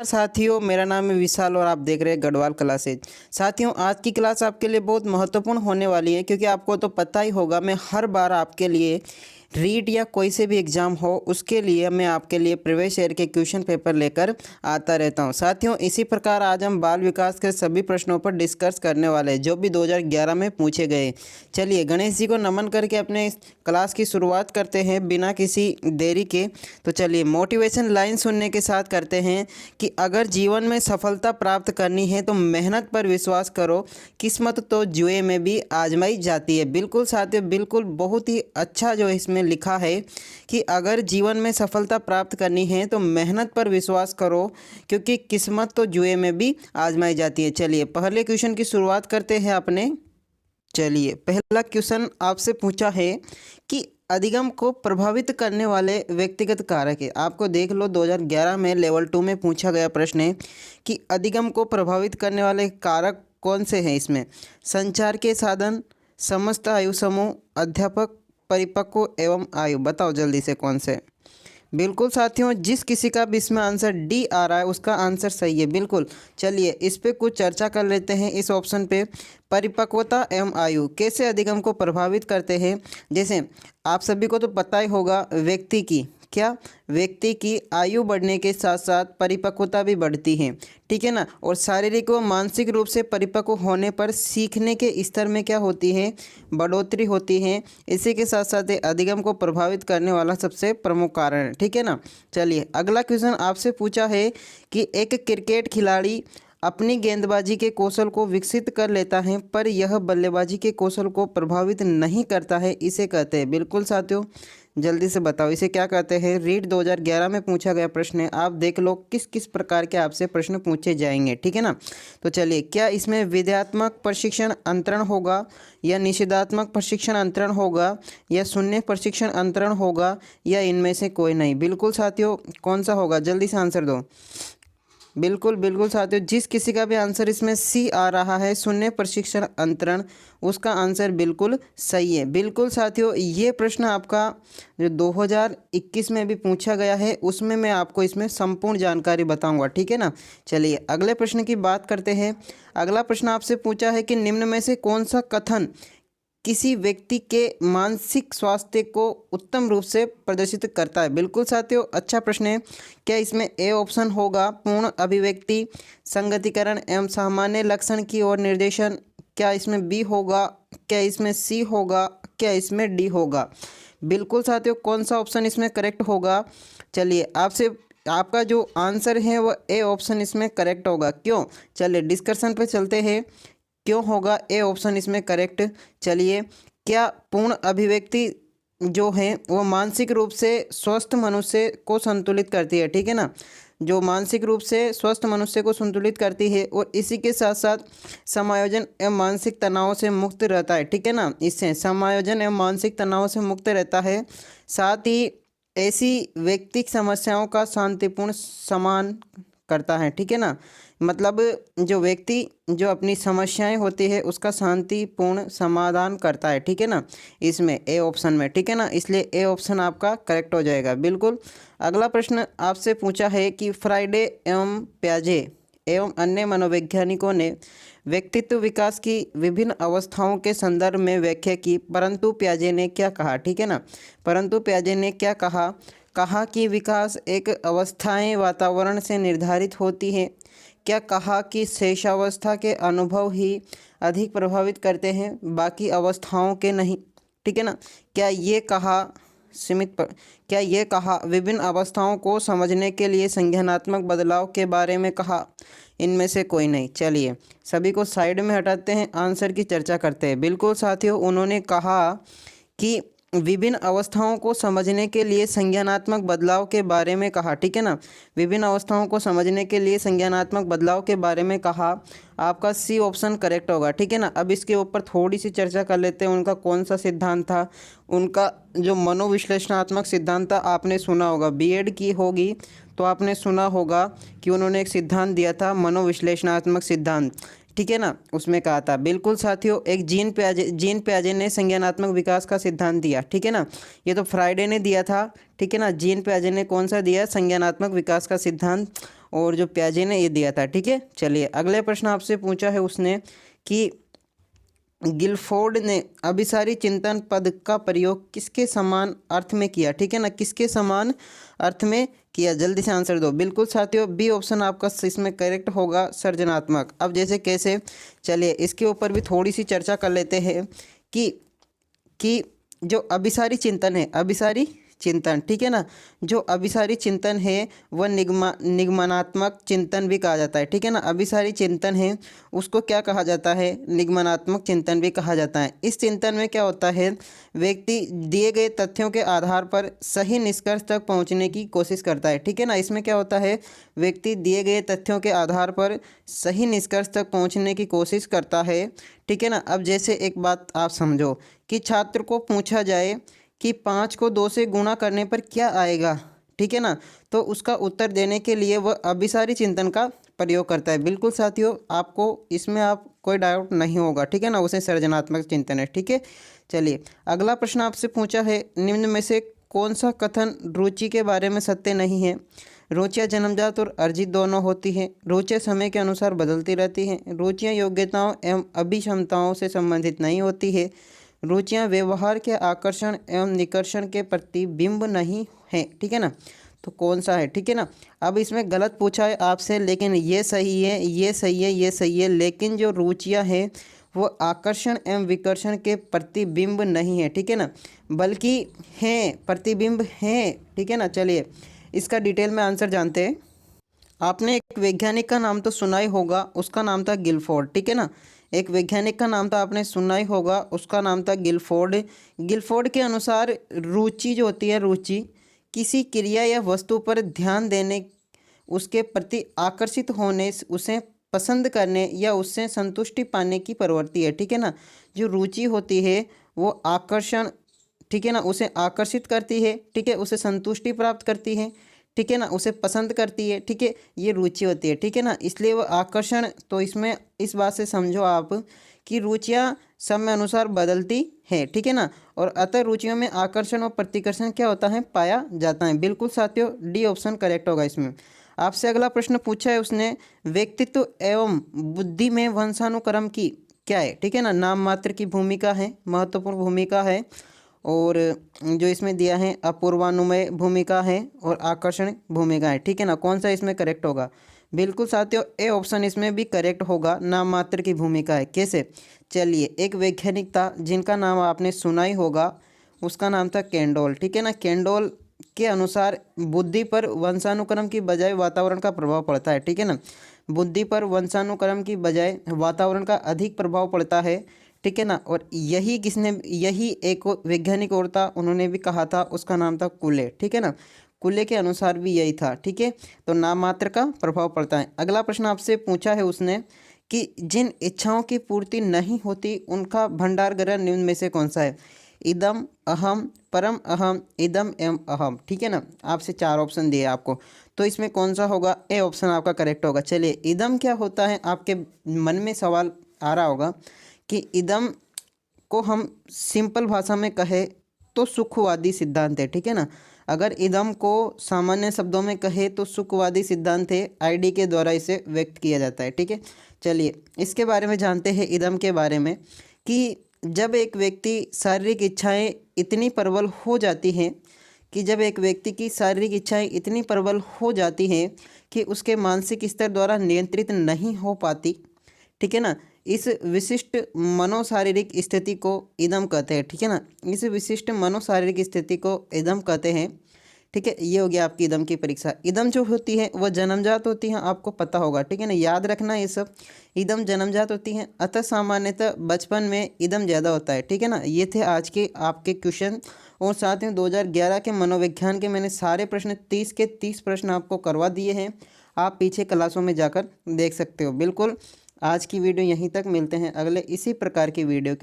साथियों, मेरा नाम है विशाल और आप देख रहे हैं गढ़वाल क्लासेज। साथियों, आज की क्लास आपके लिए बहुत महत्वपूर्ण होने वाली है, क्योंकि आपको तो पता ही होगा मैं हर बार आपके लिए रीट या कोई से भी एग्ज़ाम हो उसके लिए मैं आपके लिए प्रीवियस ईयर के क्वेश्चन पेपर लेकर आता रहता हूं। साथियों, इसी प्रकार आज हम बाल विकास के सभी प्रश्नों पर डिस्कस करने वाले हैं जो भी 2011 में पूछे गए। चलिए गणेश जी को नमन करके अपने क्लास की शुरुआत करते हैं बिना किसी देरी के। तो चलिए मोटिवेशन लाइन सुनने के साथ करते हैं कि अगर जीवन में सफलता प्राप्त करनी है तो मेहनत पर विश्वास करो, किस्मत तो जुए में भी आजमाई जाती है। बिल्कुल साथियों, बिल्कुल बहुत ही अच्छा जो इसमें लिखा है कि अगर जीवन में सफलता प्राप्त करनी है तो मेहनत पर विश्वास करो, क्योंकि किस्मत तो जुए में भी आजमाई जाती है। चलिए पहले क्वेश्चन की शुरुआत करते हैं अपने। चलिए पहला क्वेश्चन आपसे पूछा है कि अधिगम को प्रभावित करने वाले व्यक्तिगत कारक है। आपको देख लो 2011 में लेवल 2 में पूछा गया प्रश्न है कि अधिगम को प्रभावित करने वाले कारक कौन से हैं। इसमें संचार के साधन, समस्त आयु समूह, अध्यापक, परिपक्व एवं आयु। बताओ जल्दी से कौन से। बिल्कुल साथियों, जिस किसी का भी इसमें आंसर डी आ रहा है उसका आंसर सही है। बिल्कुल, चलिए इस पे कुछ चर्चा कर लेते हैं। इस ऑप्शन पे परिपक्वता एवं आयु कैसे अधिगम को प्रभावित करते हैं। जैसे आप सभी को तो पता ही होगा व्यक्ति की आयु बढ़ने के साथ साथ परिपक्वता भी बढ़ती है, ठीक है ना। और शारीरिक व मानसिक रूप से परिपक्व होने पर सीखने के स्तर में क्या होती है, बढ़ोतरी होती है। इसी के साथ साथ अधिगम को प्रभावित करने वाला सबसे प्रमुख कारण है, ठीक है ना। चलिए अगला क्वेश्चन आपसे पूछा है कि एक क्रिकेट खिलाड़ी अपनी गेंदबाजी के कौशल को विकसित कर लेता है पर यह बल्लेबाजी के कौशल को प्रभावित नहीं करता है, इसे कहते हैं। बिल्कुल साथियों, जल्दी से बताओ इसे क्या कहते हैं। रीट 2011 में पूछा गया प्रश्न है। आप देख लो किस किस प्रकार के आपसे प्रश्न पूछे जाएंगे, ठीक है ना। तो चलिए, क्या इसमें विधेयात्मक प्रशिक्षण अंतरण होगा या निषेधात्मक प्रशिक्षण अंतरण होगा या शून्य प्रशिक्षण अंतरण होगा या इनमें से कोई नहीं। बिल्कुल साथियों, कौन सा होगा, जल्दी से आंसर दो। बिल्कुल साथियों, जिस किसी का भी आंसर इसमें सी आ रहा है, शून्य प्रशिक्षण अंतरण, उसका आंसर बिल्कुल सही है। बिल्कुल साथियों, ये प्रश्न आपका जो 2021 में भी पूछा गया है उसमें मैं आपको इसमें संपूर्ण जानकारी बताऊंगा, ठीक है ना। चलिए अगले प्रश्न की बात करते हैं। अगला प्रश्न आपसे पूछा है कि निम्न में से कौन सा कथन किसी व्यक्ति के मानसिक स्वास्थ्य को उत्तम रूप से प्रदर्शित करता है। बिल्कुल साथियों, अच्छा प्रश्न है। क्या इसमें ए ऑप्शन होगा पूर्ण अभिव्यक्ति, संगतिकरण एवं सामान्य लक्षण की ओर निर्देशन, क्या इसमें बी होगा, क्या इसमें सी होगा, क्या इसमें डी होगा। बिल्कुल साथियों, कौन सा ऑप्शन इसमें करेक्ट होगा। चलिए आपका जो आंसर है वह ए ऑप्शन इसमें करेक्ट होगा। क्यों, चलिए डिस्कशन पे चलते हैं। क्यों होगा ए ऑप्शन इसमें करेक्ट। चलिए, क्या पूर्ण अभिव्यक्ति जो है वो मानसिक रूप से स्वस्थ मनुष्य को संतुलित करती है, ठीक है ना। जो मानसिक रूप से स्वस्थ मनुष्य को संतुलित करती है और इसी के साथ साथ समायोजन एवं मानसिक तनाव से मुक्त रहता है, ठीक है ना। इससे समायोजन एवं मानसिक तनाव से मुक्त रहता है। साथ ही ऐसी व्यक्तिक समस्याओं का शांतिपूर्ण समाधान करता है, ठीक है ना। मतलब जो व्यक्ति जो अपनी समस्याएं होती है उसका शांतिपूर्ण समाधान करता है, ठीक है ना, इसमें ए ऑप्शन में, ठीक है ना। इसलिए ए ऑप्शन आपका करेक्ट हो जाएगा। बिल्कुल, अगला प्रश्न आपसे पूछा है कि फ्राइडे एवं प्याजे एवं अन्य मनोवैज्ञानिकों ने व्यक्तित्व विकास की विभिन्न अवस्थाओं के संदर्भ में व्याख्या की, परंतु प्याजे ने क्या कहा, ठीक है ना। परंतु प्याजे ने क्या कहा कि विकास एक अवस्थाएं वातावरण से निर्धारित होती है। क्या कहा कि शेषावस्था के अनुभव ही अधिक प्रभावित करते हैं, बाकी अवस्थाओं के नहीं, ठीक है ना। क्या ये कहा विभिन्न अवस्थाओं को समझने के लिए संज्ञानात्मक बदलाव के बारे में कहा, इनमें से कोई नहीं। चलिए सभी को साइड में हटाते हैं, आंसर की चर्चा करते हैं। बिल्कुल साथियों, उन्होंने कहा कि विभिन्न अवस्थाओं को समझने के लिए संज्ञानात्मक बदलाव के बारे में कहा, ठीक है ना। विभिन्न अवस्थाओं को समझने के लिए संज्ञानात्मक बदलाव के बारे में कहा। आपका सी ऑप्शन करेक्ट होगा, ठीक है ना। अब इसके ऊपर थोड़ी सी चर्चा कर लेते हैं। उनका कौन सा सिद्धांत था, उनका जो मनोविश्लेषणात्मक सिद्धांत था, आपने सुना होगा, बीएड की होगी तो आपने सुना होगा कि उन्होंने एक सिद्धांत दिया था मनोविश्लेषणात्मक सिद्धांत, ठीक है ना, उसमें कहा था। बिल्कुल साथियों, एक जीन प्याजे ने संज्ञानात्मक विकास का सिद्धांत दिया, ठीक है ना। ये तो फ्राइडे ने दिया था, ठीक है ना। जीन प्याजे ने कौन सा दिया, संज्ञानात्मक विकास का सिद्धांत। और जो प्याजे ने ये दिया था। ठीक है, चलिए अगले प्रश्न आपसे पूछा है उसने कि गिलफोर्ड ने अभिसारी चिंतन पद का प्रयोग किसके समान अर्थ में किया। ठीक है ना, किसके समान अर्थ में किया, जल्दी से आंसर दो। बिल्कुल साथियों, बी ऑप्शन आपका इसमें करेक्ट होगा, सृजनात्मक। अब जैसे कैसे, चलिए इसके ऊपर भी थोड़ी सी चर्चा कर लेते हैं कि जो अभिसारी चिंतन है, अभिसारी चिंतन, ठीक है ना, जो अभिसारी चिंतन है वह निगमनात्मक चिंतन भी कहा जाता है। ठीक है ना, अभिसारी चिंतन है उसको क्या कहा जाता है, निगमनात्मक चिंतन भी कहा जाता है। इस चिंतन में क्या होता है, व्यक्ति दिए गए तथ्यों के आधार पर सही निष्कर्ष तक पहुंचने की कोशिश करता है। ठीक है ना, इसमें क्या होता है, व्यक्ति दिए गए तथ्यों के आधार पर सही निष्कर्ष तक पहुंचने की कोशिश करता है। ठीक है ना, अब जैसे एक बात आप समझो कि छात्र को पूछा जाए कि 5 को 2 से गुणा करने पर क्या आएगा। ठीक है ना, तो उसका उत्तर देने के लिए वह अभिसारी चिंतन का प्रयोग करता है। बिल्कुल साथियों, आपको इसमें आप कोई डाउट नहीं होगा। ठीक है ना, उसे सृजनात्मक चिंतन है। ठीक है, चलिए अगला प्रश्न आपसे पूछा है, निम्न में से कौन सा कथन रुचि के बारे में सत्य नहीं है। रुचियाँ जन्मजात और अर्जित दोनों होती हैं। रुचियाँ समय के अनुसार बदलती रहती हैं। रुचियाँ योग्यताओं एवं अभिक्षमताओं से संबंधित नहीं होती है। रुचियाँ व्यवहार के आकर्षण एवं निकर्षण के प्रतिबिंब नहीं हैं। ठीक है ना, तो कौन सा है। ठीक है ना, अब इसमें गलत पूछा है आपसे, लेकिन ये सही है, ये सही है, ये सही है, लेकिन जो रुचियाँ हैं वो आकर्षण एवं विकर्षण के प्रतिबिंब नहीं है। ठीक है ना, बल्कि हैं, प्रतिबिंब हैं। ठीक है ना, चलिए इसका डिटेल में आंसर जानते हैं। आपने एक वैज्ञानिक का नाम तो सुना ही होगा, उसका नाम था गिलफोर्ड। ठीक है ना, एक वैज्ञानिक का नाम तो आपने सुना ही होगा, उसका नाम था गिलफोर्ड। गिलफोर्ड के अनुसार रुचि जो होती है, रुचि किसी क्रिया या वस्तु पर ध्यान देने, उसके प्रति आकर्षित होने, उसे पसंद करने या उससे संतुष्टि पाने की प्रवृत्ति है। ठीक है ना, जो रुचि होती है वो आकर्षण, ठीक है ना, उसे आकर्षित करती है। ठीक है, उसे संतुष्टि प्राप्त करती है। ठीक है ना, उसे पसंद करती है। ठीक है, ये रुचि होती है। ठीक है ना, इसलिए वो आकर्षण, तो इसमें इस बात से समझो आप कि रुचियाँ समय अनुसार बदलती है। ठीक है ना, और अतः रुचियों में आकर्षण और प्रतिकर्षण क्या होता है, पाया जाता है। बिल्कुल साथियों, डी ऑप्शन करेक्ट होगा इसमें। आपसे अगला प्रश्न पूछा है उसने, व्यक्तित्व एवं बुद्धि में वंशानुक्रम की क्या है। ठीक है ना, नाम मात्र की भूमिका है, महत्वपूर्ण भूमिका है, और जो इसमें दिया है अपूर्वानुमेय भूमिका है और आकर्षण भूमिका है। ठीक है ना, कौन सा इसमें करेक्ट होगा। बिल्कुल साथियों, ए ऑप्शन इसमें भी करेक्ट होगा, नाम मात्र की भूमिका है। कैसे, चलिए एक वैज्ञानिक था जिनका नाम आपने सुना ही होगा, उसका नाम था कैंडोल। ठीक है ना, कैंडोल के अनुसार बुद्धि पर वंशानुक्रम की बजाय वातावरण का प्रभाव पड़ता है। ठीक है ना, बुद्धि पर वंशानुक्रम की बजाय वातावरण का अधिक प्रभाव पड़ता है। ठीक है ना, और यही एक वैज्ञानिक और था, उन्होंने भी कहा था, उसका नाम था कुले। ठीक है ना, कुले के अनुसार भी यही था। ठीक है, तो नाम मात्र का प्रभाव पड़ता है। अगला प्रश्न आपसे पूछा है उसने कि जिन इच्छाओं की पूर्ति नहीं होती उनका भंडार ग्रह निम्न में से कौन सा है। इदम, अहम, परम अहम, इदम एवं अहम। ठीक है ना, आपसे 4 ऑप्शन दिए आपको, तो इसमें कौन सा होगा, ए ऑप्शन आपका करेक्ट होगा। चलिए इदम क्या होता है, आपके मन में सवाल आ रहा होगा कि इदम को हम सिंपल भाषा में कहे तो सुखवादी सिद्धांत है। ठीक है ना, अगर इदम को सामान्य शब्दों में कहे तो सुखवादी सिद्धांत है, आईडी के द्वारा इसे व्यक्त किया जाता है। ठीक है, चलिए इसके बारे में जानते हैं, इदम के बारे में, कि जब एक व्यक्ति शारीरिक इच्छाएं इतनी प्रबल हो जाती हैं कि जब एक व्यक्ति की शारीरिक इच्छाएं इतनी प्रबल हो जाती हैं कि उसके मानसिक स्तर द्वारा नियंत्रित नहीं हो पाती। ठीक है ना, इस विशिष्ट मनोशारीरिक स्थिति को इदम कहते हैं। ठीक है ना, इस विशिष्ट मनोशारीरिक स्थिति को इदम कहते हैं। ठीक है, ये हो गया आपकी इदम की परीक्षा। इदम जो होती है वह जन्मजात होती है, आपको पता होगा। ठीक है ना, याद रखना ये सब, इदम जन्मजात होती हैं, अतः सामान्यतः बचपन में इदम ज़्यादा होता है। ठीक है ना, ये थे आज के आपके क्वेश्चन, और साथ में 2011 के मनोविज्ञान के मैंने सारे प्रश्न 30 के 30 प्रश्न आपको करवा दिए हैं, आप पीछे क्लासों में जाकर देख सकते हो। बिल्कुल, आज की वीडियो यहीं तक, मिलते हैं अगले इसी प्रकार की वीडियो के